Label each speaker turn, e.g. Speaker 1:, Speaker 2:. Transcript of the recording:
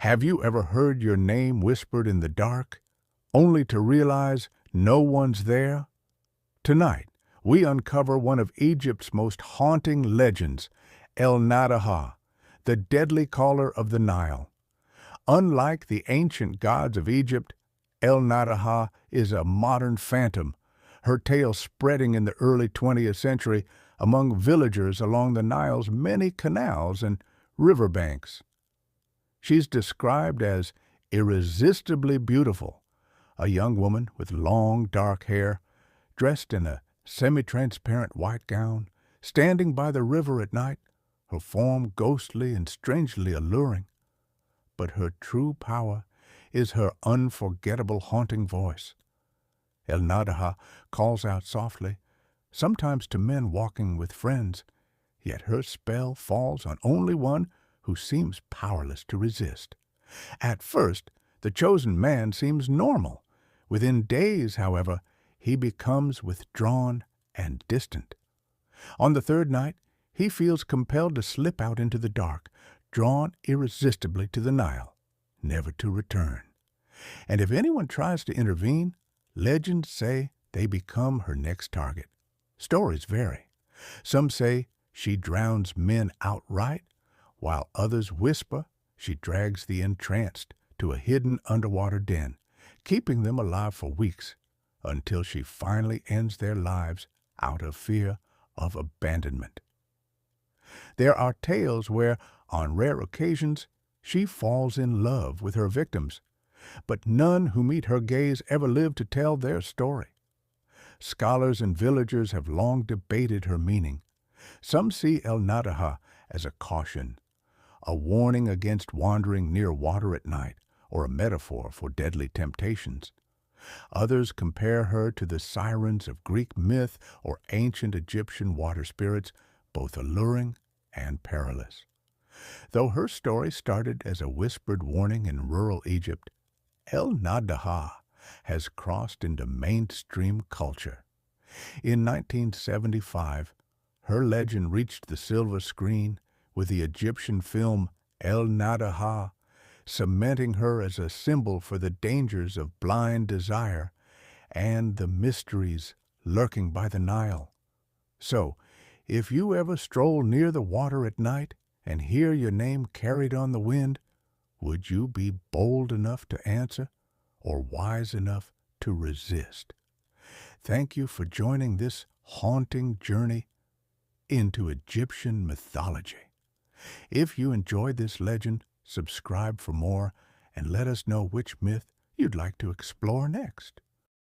Speaker 1: Have you ever heard your name whispered in the dark, only to realize no one's there? Tonight, we uncover one of Egypt's most haunting legends, El Naddaha, the deadly caller of the Nile. Unlike the ancient gods of Egypt, El Naddaha is a modern phantom, her tale spreading in the early 20th century among villagers along the Nile's many canals and riverbanks. She's described as irresistibly beautiful, a young woman with long dark hair, dressed in a semi-transparent white gown, standing by the river at night, her form ghostly and strangely alluring. But her true power is her unforgettable haunting voice. El Naddaha calls out softly, sometimes to men walking with friends, yet her spell falls on only one who seems powerless to resist. At first, the chosen man seems normal. Within days, however, he becomes withdrawn and distant. On the third night, he feels compelled to slip out into the dark, drawn irresistibly to the Nile, never to return. And if anyone tries to intervene, legends say they become her next target. Stories vary. Some say she drowns men outright, while others whisper she drags the entranced to a hidden underwater den, keeping them alive for weeks until she finally ends their lives out of fear of abandonment. There are tales where, on rare occasions, she falls in love with her victims, but none who meet her gaze ever live to tell their story. Scholars and villagers have long debated her meaning. Some see El Naddaha as a caution, a warning against wandering near water at night, or a metaphor for deadly temptations. Others compare her to the sirens of Greek myth or ancient Egyptian water spirits, both alluring and perilous. Though her story started as a whispered warning in rural Egypt, El Naddaha has crossed into mainstream culture. In 1975, her legend reached the silver screen with the Egyptian film El Naddaha, cementing her as a symbol for the dangers of blind desire and the mysteries lurking by the Nile. So, if you ever stroll near the water at night and hear your name carried on the wind, would you be bold enough to answer or wise enough to resist? Thank you for joining this haunting journey into Egyptian mythology. If you enjoyed this legend, subscribe for more and let us know which myth you'd like to explore next.